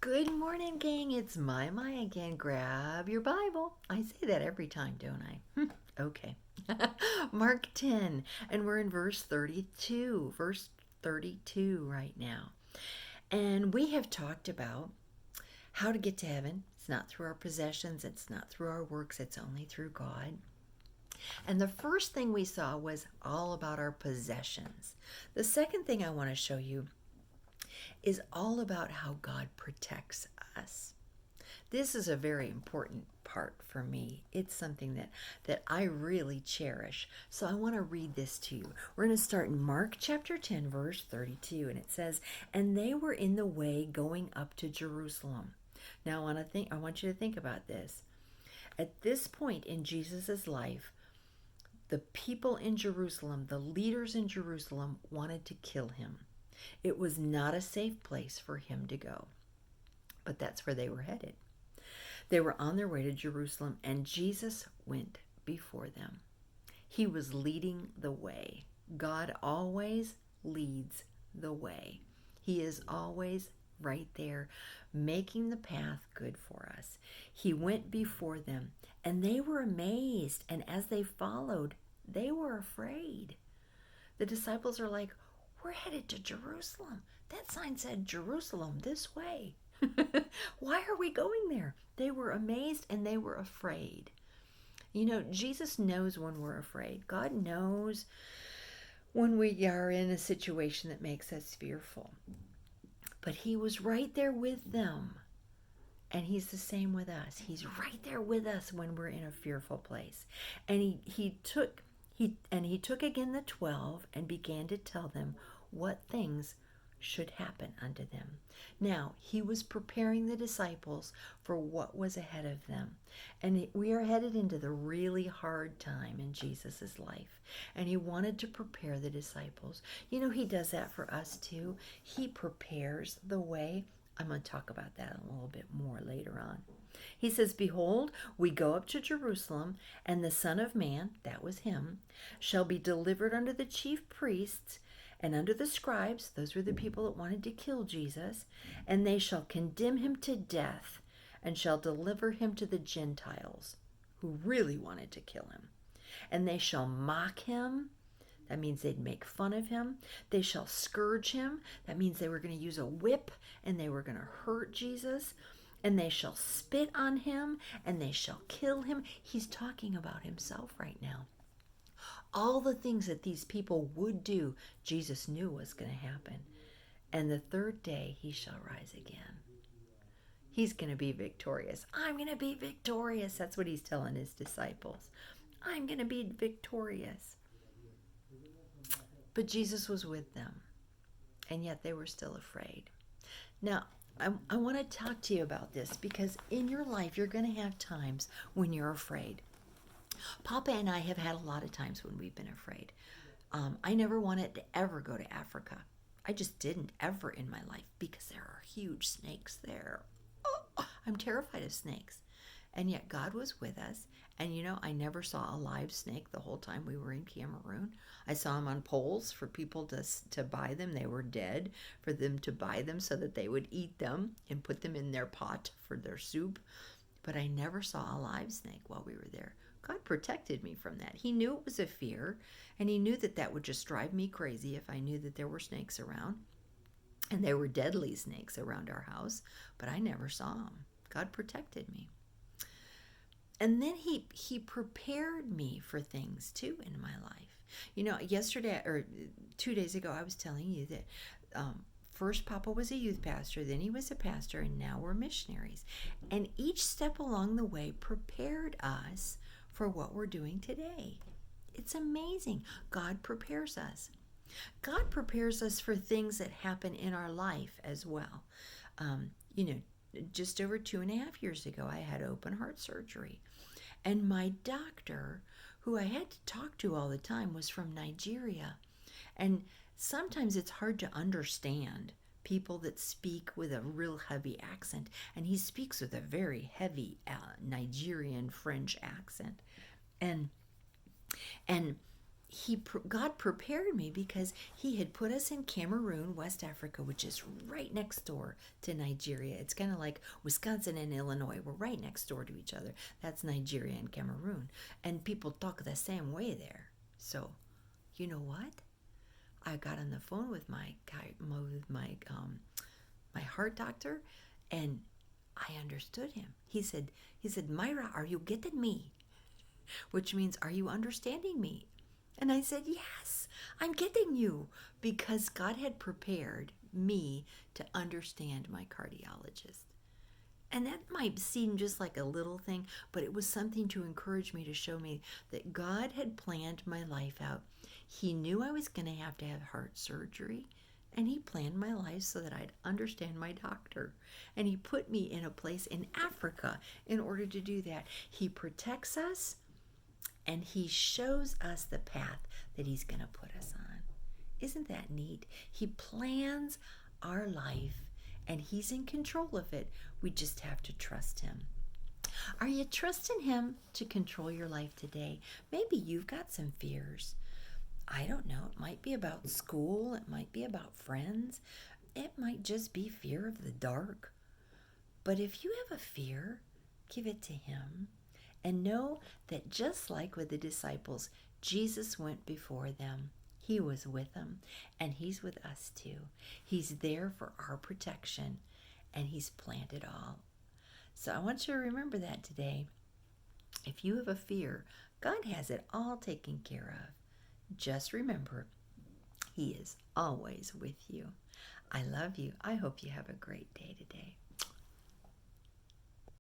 Good morning, gang. It's My again. Grab your Bible. I say that every time, don't I? Okay. Mark 10, and we're in verse 32. Verse 32 right now. And we have talked about how to get to heaven. It's not through our possessions, it's not through our works, it's only through God. And the first thing we saw was all about our possessions. The second thing I want to show you is all about how God protects us. This is a very important part for me. It's something that I really cherish. So I want to read this to you. We're going to start in Mark chapter 10, verse 32, and it says, "And they were in the way going up to Jerusalem." Now I want you to think about this. At this point in Jesus' life, the people in Jerusalem, the leaders in Jerusalem, wanted to kill him. It was not a safe place for him to go, but that's where they were headed. They were on their way to Jerusalem, and Jesus went before them. He was leading the way. God always leads the way. He is always right there, making the path good for us. He went before them, and they were amazed, and as they followed, they were afraid. The disciples are like, "We're headed to Jerusalem. That sign said Jerusalem this way. Why are we going there?" They were amazed and they were afraid. You know, Jesus knows when we're afraid. God knows when we are in a situation that makes us fearful. But he was right there with them. And he's the same with us. He's right there with us when we're in a fearful place. And he took again the 12 and began to tell them what things should happen unto them. Now, he was preparing the disciples for what was ahead of them. And we are headed into the really hard time in Jesus' life. And he wanted to prepare the disciples. You know, he does that for us too. He prepares the way. I'm going to talk about that a little bit more later on. He says, "Behold, we go up to Jerusalem, and the Son of Man," that was him, "shall be delivered unto the chief priests and unto the scribes," those were the people that wanted to kill Jesus, "and they shall condemn him to death, and shall deliver him to the Gentiles," who really wanted to kill him. "And they shall mock him." That means they'd make fun of him. "They shall scourge him." That means they were going to use a whip and they were going to hurt Jesus. "And they shall spit on him and they shall kill him." He's talking about himself right now. All the things that these people would do, Jesus knew was going to happen. "And the third day he shall rise again." He's going to be victorious. "I'm going to be victorious." That's what he's telling his disciples. "I'm going to be victorious." But Jesus was with them, and yet they were still afraid. Now, I want to talk to you about this because in your life, you're going to have times when you're afraid. Papa and I have had a lot of times when we've been afraid. I never wanted to ever go to Africa. I just didn't ever in my life because there are huge snakes there. Oh, I'm terrified of snakes. And yet God was with us. And you know, I never saw a live snake the whole time we were in Cameroon. I saw them on poles for people to buy them. They were dead for them to buy them so that they would eat them and put them in their pot for their soup. But I never saw a live snake while we were there. God protected me from that. He knew it was a fear, and he knew that would just drive me crazy if I knew that there were snakes around. And there were deadly snakes around our house, but I never saw them. God protected me. And then he prepared me for things too in my life. You know, yesterday or 2 days ago, I was telling you that first Papa was a youth pastor, then he was a pastor, and now we're missionaries. And each step along the way prepared us for what we're doing today. It's amazing. God prepares us. God prepares us for things that happen in our life as well. You know, just over 2.5 years ago, I had open heart surgery. And my doctor, who I had to talk to all the time, was from Nigeria. And sometimes it's hard to understand people that speak with a real heavy accent. And he speaks with a very heavy Nigerian French accent. And God prepared me because he had put us in Cameroon, West Africa, which is right next door to Nigeria. It's kind of like Wisconsin and Illinois. We're right next door to each other. That's Nigeria and Cameroon. And people talk the same way there. So, you know what? I got on the phone with my heart doctor, and I understood him. He said, Myra, are you getting me? Which means, are you understanding me? And I said, yes, I'm getting you, because God had prepared me to understand my cardiologist. And that might seem just like a little thing, but it was something to encourage me, to show me that God had planned my life out. He knew I was going to have heart surgery, and he planned my life so that I'd understand my doctor. And he put me in a place in Africa in order to do that. He protects us, and he shows us the path that he's going to put us on. Isn't that neat? He plans our life, and he's in control of it. We just have to trust him. Are you trusting him to control your life today? Maybe you've got some fears. I don't know. It might be about school. It might be about friends. It might just be fear of the dark. But if you have a fear, give it to him. And know that just like with the disciples, Jesus went before them. He was with them, and he's with us too. He's there for our protection, and he's planned it all. So I want you to remember that today. If you have a fear, God has it all taken care of. Just remember, he is always with you. I love you. I hope you have a great day today.